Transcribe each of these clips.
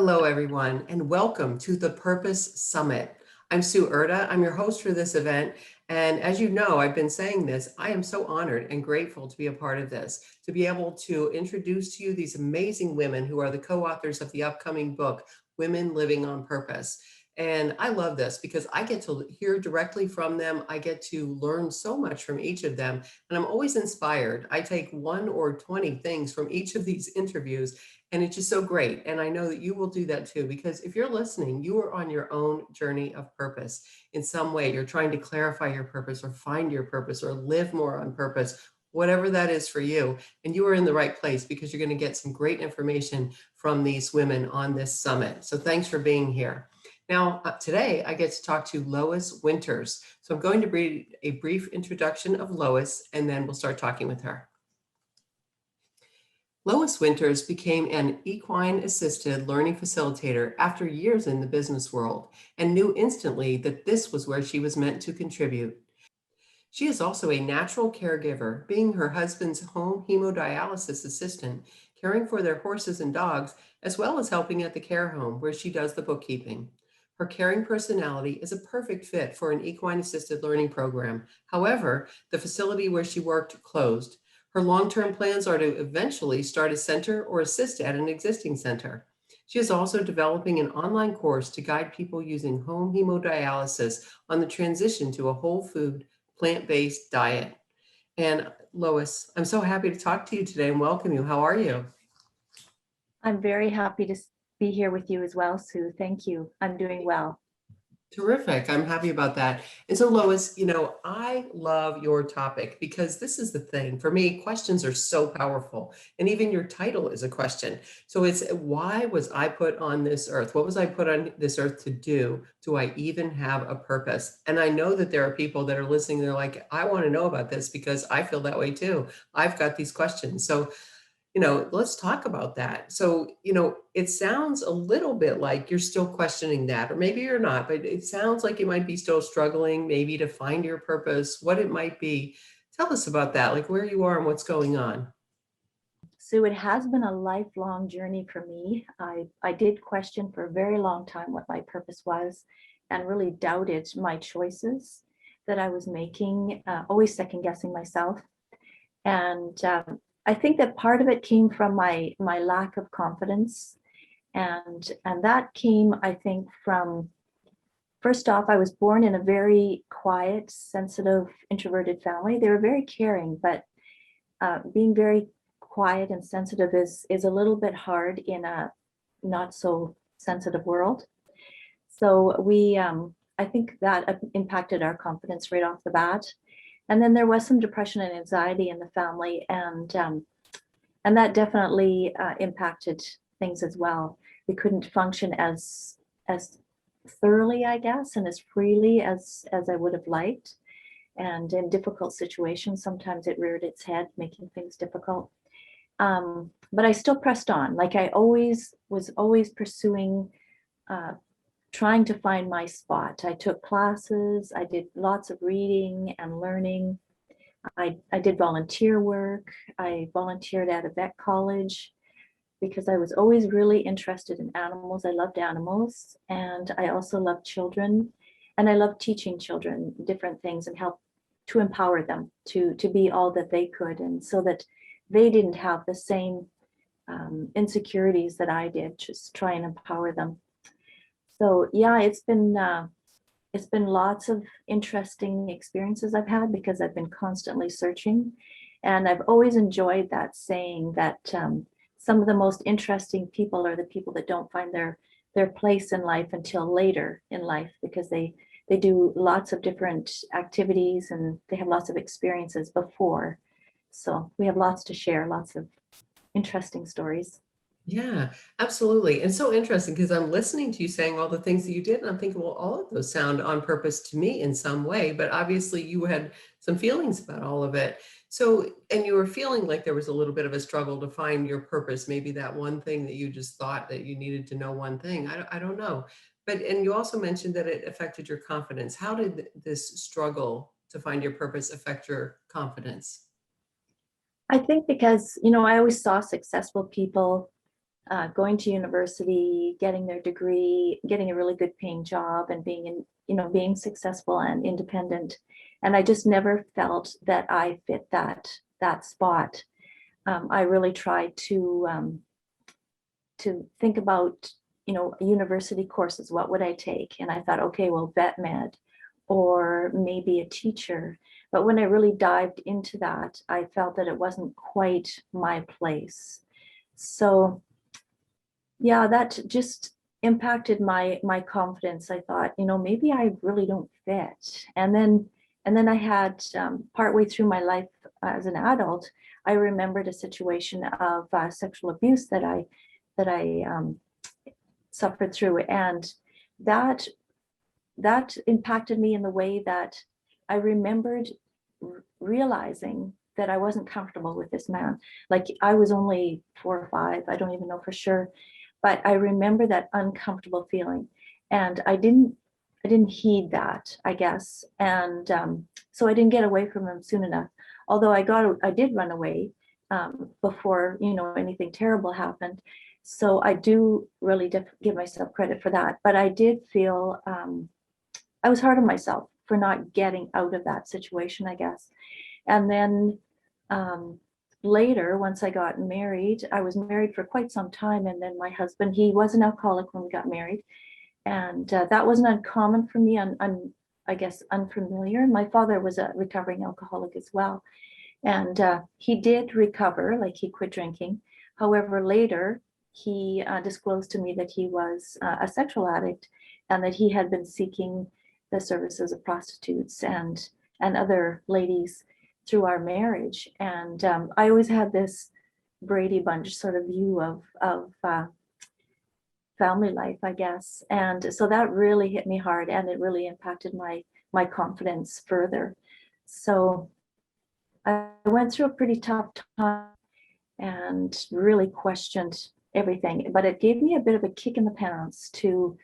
Hello, everyone, and welcome to the Purpose Summit. I'm Sue Erda. I'm your host for this event. And as you know, I've been saying this, I am so honored and grateful to be a part of this, to be able to introduce to you these amazing women who are the co-authors of the upcoming book, Women Living on Purpose. And I love this because I get to hear directly from them. I get to learn so much from each of them. And I'm always inspired. I take 1 or 20 things from each of these interviews, and it's just so great. And I know that you will do that too, because if you're listening, you are on your own journey of purpose. In some way, you're trying to clarify your purpose or find your purpose or live more on purpose, whatever that is for you. And you are in the right place because you're going to get some great information from these women on this summit. So thanks for being here. Now, today I get to talk to Lois Winters. So I'm going to read a brief introduction of Lois, and then we'll start talking with her. Lois Winters became an equine-assisted learning facilitator after years in the business world and knew instantly that this was where she was meant to contribute. She is also a natural caregiver, being her husband's home hemodialysis assistant, caring for their horses and dogs, as well as helping at the care home where she does the bookkeeping. Her caring personality is a perfect fit for an equine-assisted learning program. However, the facility where she worked closed. Her long-term plans are to eventually start a center or assist at an existing center. She is also developing an online course to guide people using home hemodialysis on the transition to a whole food, plant-based diet. And Lois, I'm so happy to talk to you today and welcome you. How are you? I'm very happy to be here with you as well, Sue. Thank you. I'm doing well. Terrific. I'm happy about that. And so, Lois, I love your topic because this is the thing. For me, questions are so powerful. And even your title is a question. So it's, why was I put on this earth? What was I put on this earth to do? Do I even have a purpose? And I know that there are people that are listening. They're like, I want to know about this because I feel that way too. I've got these questions. So let's talk about that. So, it sounds a little bit like you're still questioning that, or maybe you're not, but it sounds like you might be still struggling maybe to find your purpose, what it might be. Tell us about that, like where you are and what's going on. Sue, it has been a lifelong journey for me. I did question for a very long time what my purpose was and really doubted my choices that I was making, always second guessing myself. And I think that part of it came from my lack of confidence. And that came, I think, from, first off, I was born in a very quiet, sensitive, introverted family. They were very caring, but being very quiet and sensitive is a little bit hard in a not so sensitive world. So I think that impacted our confidence right off the bat. And then there was some depression and anxiety in the family, and that definitely impacted things as well. We couldn't function as thoroughly, I guess, and as freely as I would have liked. And in difficult situations, sometimes it reared its head, making things difficult. But I still pressed on. Like I was always pursuing, trying to find my spot. I took classes, I did lots of reading and learning. I did volunteer work. I volunteered at a vet college because I was always really interested in animals. I loved animals, and I also loved children, and I loved teaching children different things and help to empower them to be all that they could, and so that they didn't have the same insecurities that I did, just try and empower them. So yeah, it's been lots of interesting experiences I've had because I've been constantly searching. And I've always enjoyed that saying that some of the most interesting people are the people that don't find their place in life until later in life, because they do lots of different activities and they have lots of experiences before. So we have lots to share, lots of interesting stories. Yeah, absolutely. And so interesting because I'm listening to you saying all the things that you did, and I'm thinking, well, all of those sound on purpose to me in some way, but obviously you had some feelings about all of it. So, and you were feeling like there was a little bit of a struggle to find your purpose, maybe that one thing that you just thought that you needed to know one thing. I don't know. But, and you also mentioned that it affected your confidence. How did this struggle to find your purpose affect your confidence? I think because, I always saw successful people going to university, getting their degree, getting a really good paying job, and being in, being successful and independent. And I just never felt that I fit that spot. I really tried to think about, university courses. What would I take? And I thought, okay, well, vet med, or maybe a teacher. But when I really dived into that, I felt that it wasn't quite my place. So yeah, that just impacted my confidence. I thought, maybe I really don't fit. And then I had, partway through my life as an adult, I remembered a situation of sexual abuse that I suffered through, and that that impacted me in the way that I remembered realizing that I wasn't comfortable with this man. Like, I was only 4 or 5, I don't even know for sure, but I remember that uncomfortable feeling, and I didn't heed that, I guess, and so I didn't get away from him soon enough. Although I did run away before anything terrible happened. So I do really give myself credit for that. But I did feel I was hard on myself for not getting out of that situation, I guess. And then later, once I got married, I was married for quite some time. And then my husband, he was an alcoholic when we got married. And that wasn't uncommon for me, I guess unfamiliar. My father was a recovering alcoholic as well. And he did recover, like he quit drinking. However, later he disclosed to me that he was a sexual addict, and that he had been seeking the services of prostitutes and other ladies through our marriage. And I always had this Brady Bunch sort of view of family life, I guess. And so that really hit me hard, and it really impacted my confidence further. So I went through a pretty tough time and really questioned everything, but it gave me a bit of a kick in the pants to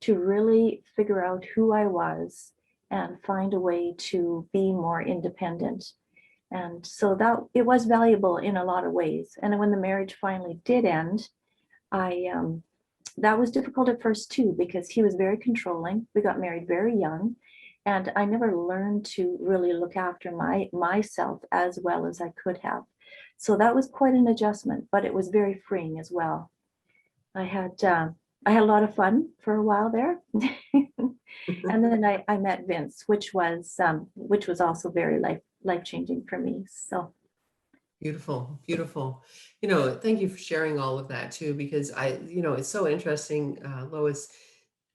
really figure out who I was and find a way to be more independent. And so that it was valuable in a lot of ways. And when the marriage finally did end, I that was difficult at first too, because he was very controlling. We got married very young, and I never learned to really look after myself as well as I could have. So that was quite an adjustment, but it was very freeing as well. I had I had a lot of fun for a while there. And then I met Vince, which was also very life changing for me. So Beautiful, beautiful. Thank you for sharing all of that too, because it's so interesting, Lois.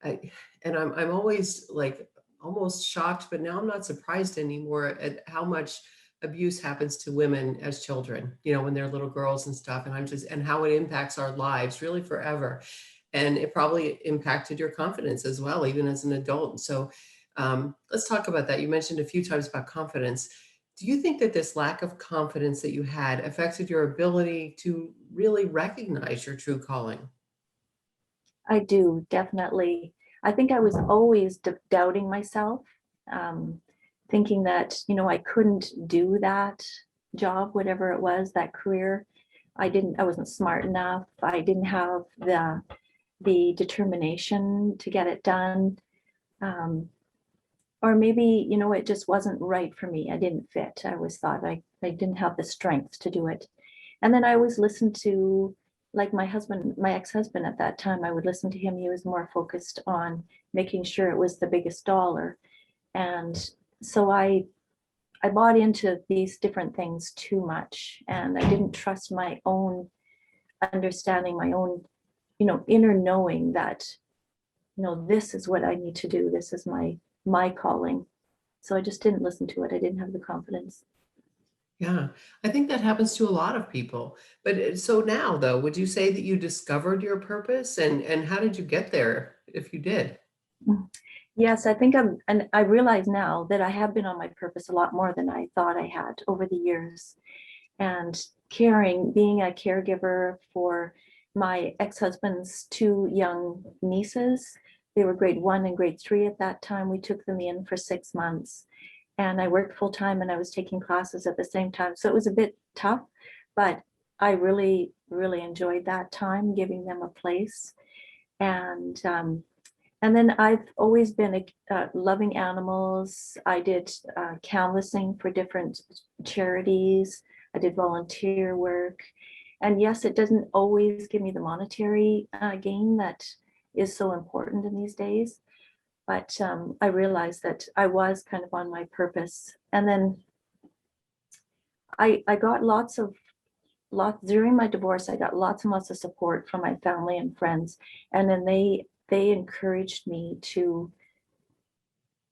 I, and I'm always like almost shocked, but now I'm not surprised anymore at how much abuse happens to women as children, when they're little girls and stuff. And how it impacts our lives really forever. And it probably impacted your confidence as well, even as an adult. So let's talk about that. You mentioned a few times about confidence. Do you think that this lack of confidence that you had affected your ability to really recognize your true calling? I do, definitely. I think I was always doubting myself, um, thinking that, I couldn't do that job, whatever it was, that career. I wasn't smart enough. I didn't have the determination to get it done. Um, or maybe, it just wasn't right for me. I didn't fit. I always thought I didn't have the strength to do it. And then I always listened to, like, my ex-husband at that time. I would listen to him. He was more focused on making sure it was the biggest dollar. And so I bought into these different things too much, and I didn't trust my own understanding, my own, inner knowing that, this is what I need to do. This is my calling. So I just didn't listen to it. I didn't have the confidence. Yeah, I think that happens to a lot of people. But so now, though, would you say that you discovered your purpose, and how did you get there if you did? Mm. Yes, I think and I realize now that I have been on my purpose a lot more than I thought I had over the years. And being a caregiver for my ex-husband's 2 young nieces. They were grade 1 and grade 3 at that time. We took them in for 6 months, and I worked full time, and I was taking classes at the same time. So it was a bit tough, but I really really enjoyed that time, giving them a place. And and then I've always been loving animals. I did canvassing for different charities. I did volunteer work. And yes, it doesn't always give me the monetary gain that is so important in these days. But I realized that I was kind of on my purpose. And then I got lots during my divorce. I got lots and lots of support from my family and friends. And then they encouraged me to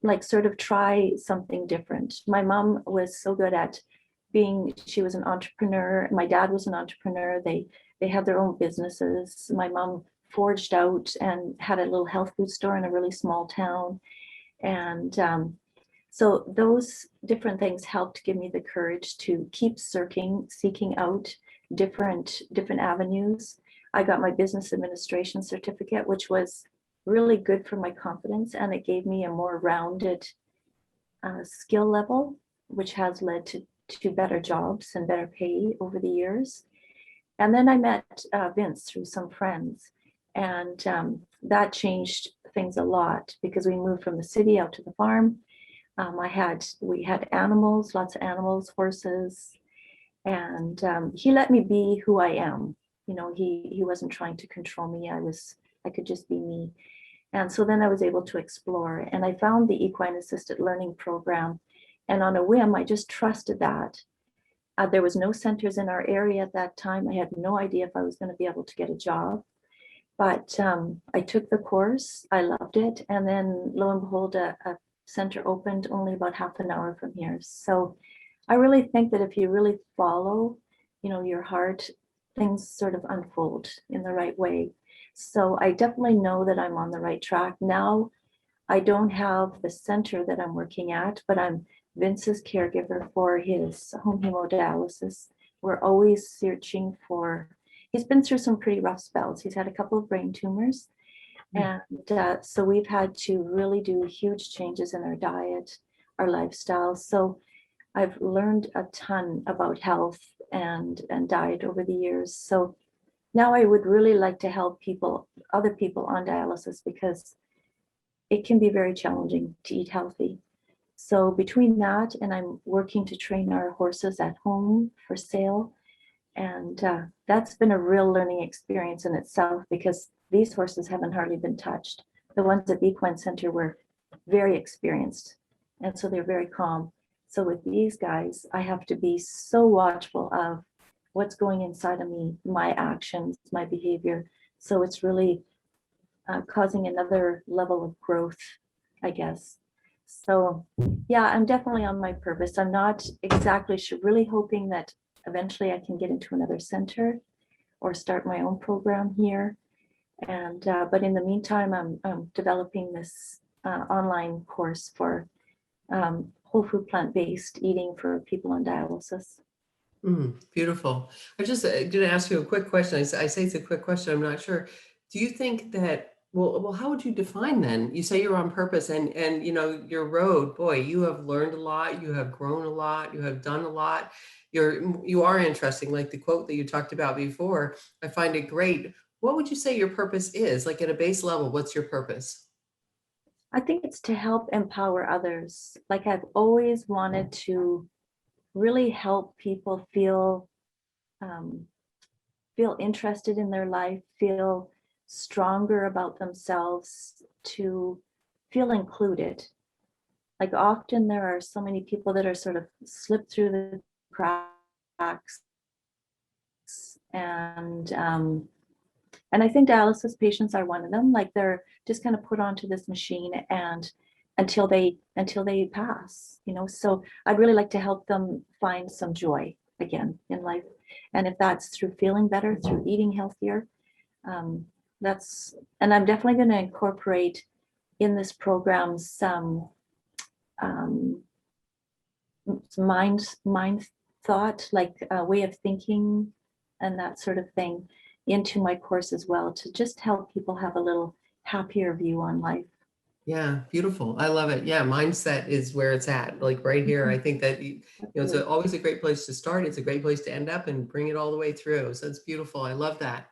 like sort of try something different. My mom was so good at she was an entrepreneur. My dad was an entrepreneur. They had their own businesses. My mom forged out and had a little health food store in a really small town. And so those different things helped give me the courage to keep seeking out different avenues. I got my business administration certificate, which was really good for my confidence, and it gave me a more rounded skill level, which has led to better jobs and better pay over the years. And then I met Vince through some friends, and that changed things a lot because we moved from the city out to the farm. We had animals, lots of animals, horses, and he let me be who I am. You know, he wasn't trying to control me. I could just be me. And so then I was able to explore, and I found the equine assisted learning program. And on a whim, I just trusted that. There was no centers in our area at that time. I had no idea if I was going to be able to get a job. But I took the course, I loved it. And then lo and behold, a center opened only about half an hour from here. So I really think that if you really follow, you know, your heart, things sort of unfold in the right way. So I definitely know that I'm on the right track. Now I don't have the center that I'm working at, but I'm Vince's caregiver for his home hemodialysis. We're always searching for, he's been through some pretty rough spells. He's had a couple of brain tumors. And so we've had to really do huge changes in our diet, our lifestyle. So I've learned a ton about health and diet over the years. So now I would really like to help other people on dialysis, because it can be very challenging to eat healthy. So between that and I'm working to train our horses at home for sale. And that's been a real learning experience in itself, because these horses haven't hardly been touched. The ones at the Equine Center were very experienced, and so they're very calm. So with these guys, I have to be so watchful of what's going inside of me, my actions, my behavior. So it's really causing another level of growth, I guess. So yeah, I'm definitely on my purpose. I'm not exactly sure, really hoping that eventually I can get into another center or start my own program here. And but in the meantime, I'm developing this online course for whole food plant-based eating for people on dialysis. Beautiful. I just going to ask you a quick question. I say it's a quick question. I'm not sure. Do you think that, well, how would you define then? You say you're on purpose, and you know, your road, boy, you have learned a lot, you have grown a lot, you have done a lot. You are interesting, like the quote that you talked about before. I find it great. What would you say your purpose is? Like at a base level, what's your purpose? I think it's to help empower others. Like I've always wanted to really help people um, feel interested in their life, feel stronger about themselves, to feel included. Like often there are so many people that are sort of slipped through the cracks, and and I think dialysis patients are one of them. Like they're just kind of put onto this machine and until they pass, you know. So I'd really like to help them find some joy again in life. And if that's through feeling better, through eating healthier, um, that's, and I'm definitely going to incorporate in this program some um, mind thought, like a way of thinking and that sort of thing into my course as well, to just help people have a little happier view on life. Yeah, beautiful. I love it. Yeah, mindset is where it's at, like right here. I Mhm. think that, it's Absolutely. always a great place to start. It's a great place to end up and bring it all the way through. So it's beautiful. I love that.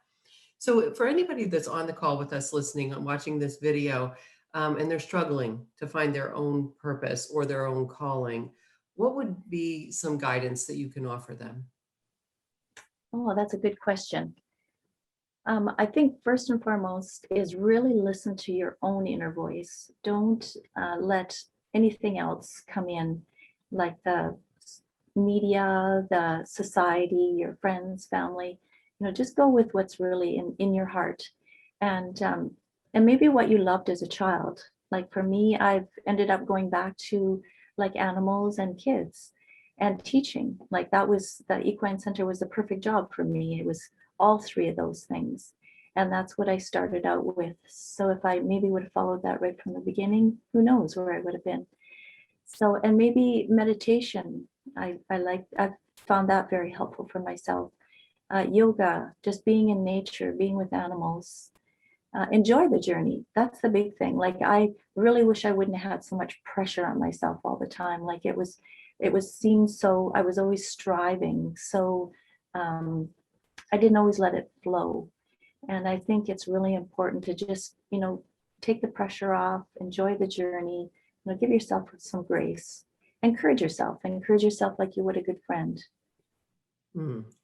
So for anybody that's on the call with us listening and watching this video, and they're struggling to find their own purpose or their own calling, what would be some guidance that you can offer them? Oh, that's a good question. I think first and foremost is really listen to your own inner voice. Don't let anything else come in, like the media, the society, your friends, family. Just go with what's really in your heart, and um, and maybe what you loved as a child. Like for me, I've ended up going back to like animals and kids and teaching. Like that was the equine center was the perfect job for me. It was all three of those things. And that's what I started out with. So if I maybe would have followed that right from the beginning, who knows where I would have been. So, and maybe meditation. I've found that very helpful for myself. Yoga, just being in nature, being with animals. Enjoy the journey. That's the big thing. Like I really wish I wouldn't have had so much pressure on myself all the time. Like it was seemed so, I was always striving. So um, I didn't always let it flow. And I think it's really important to just, take the pressure off, enjoy the journey, give yourself some grace. Encourage yourself like you would a good friend.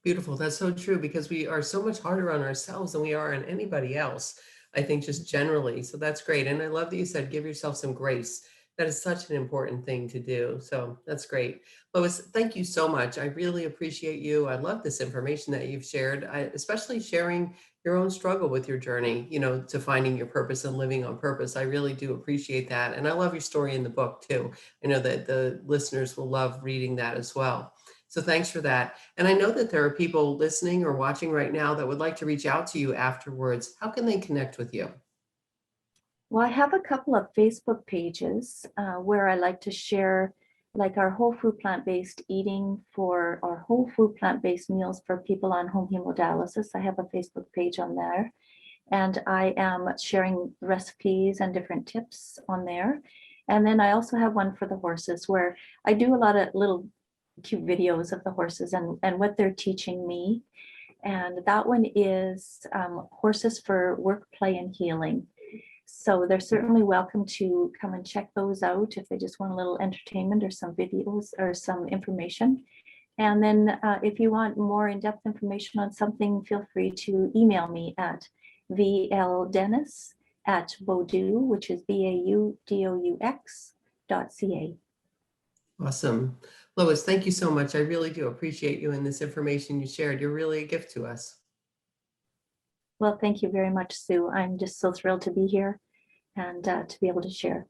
Beautiful. That's so true because we are so much harder on ourselves than we are on anybody else. I think just generally. So that's great. And I love that you said give yourself some grace. That is such an important thing to do. So that's great. Lois, thank you so much. I really appreciate you. I love this information that you've shared, especially sharing your own struggle with your journey, to finding your purpose and living on purpose. I really do appreciate that. And I love your story in the book too. I know that the listeners will love reading that as well. So thanks for that. And I know that there are people listening or watching right now that would like to reach out to you afterwards. How can they connect with you? Well, I have a couple of Facebook pages where I like to share like our whole food plant-based eating for our whole food plant-based meals for people on home hemodialysis. I have a Facebook page on there, and I am sharing recipes and different tips on there. And then I also have one for the horses where I do a lot of little cute videos of the horses and what they're teaching me. And that one is Horses for Work, Play, and Healing. So they're certainly welcome to come and check those out if they just want a little entertainment or some videos or some information. And then if you want more in-depth information on something, feel free to email me at vldennis@Baudou, which is BAUDOUX.ca. Awesome. Lois, thank you so much. I really do appreciate you and this information you shared. You're really a gift to us. Well, thank you very much, Sue. I'm just so thrilled to be here and to be able to share.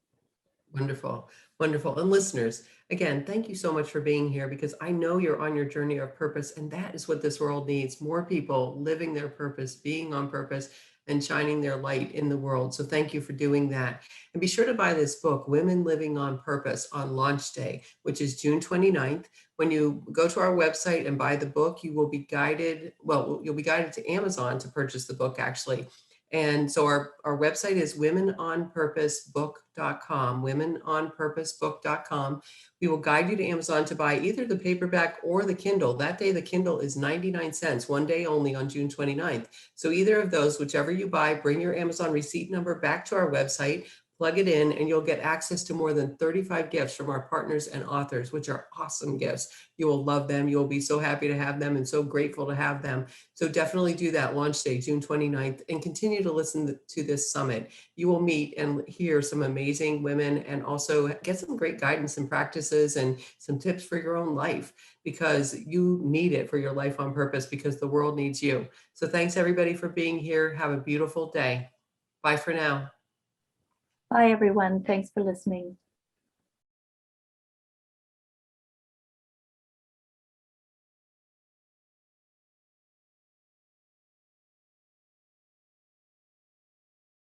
Wonderful. Wonderful. And listeners, again, thank you so much for being here because I know you're on your journey of purpose, and that is what this world needs more people living their purpose, being on purpose, and shining their light in the world. So thank you for doing that. And be sure to buy this book, Women Living on Purpose, on launch day, which is June 29th. When you go to our website and buy the book, you will be guided. Well, you'll be guided to Amazon to purchase the book, actually. And so our website is womenonpurposebook.com, womenonpurposebook.com. We will guide you to Amazon to buy either the paperback or the Kindle. That day, the Kindle is 99 cents, one day only on June 29th. So either of those, whichever you buy, bring your Amazon receipt number back to our website, plug it in, and you'll get access to more than 35 gifts from our partners and authors, which are awesome gifts. You will love them. You will be so happy to have them and so grateful to have them. So definitely do that launch day, June 29th, and continue to listen to this summit. You will meet and hear some amazing women and also get some great guidance and practices and some tips for your own life because you need it for your life on purpose because the world needs you. So thanks everybody for being here. Have a beautiful day. Bye for now. Bye, everyone. Thanks for listening.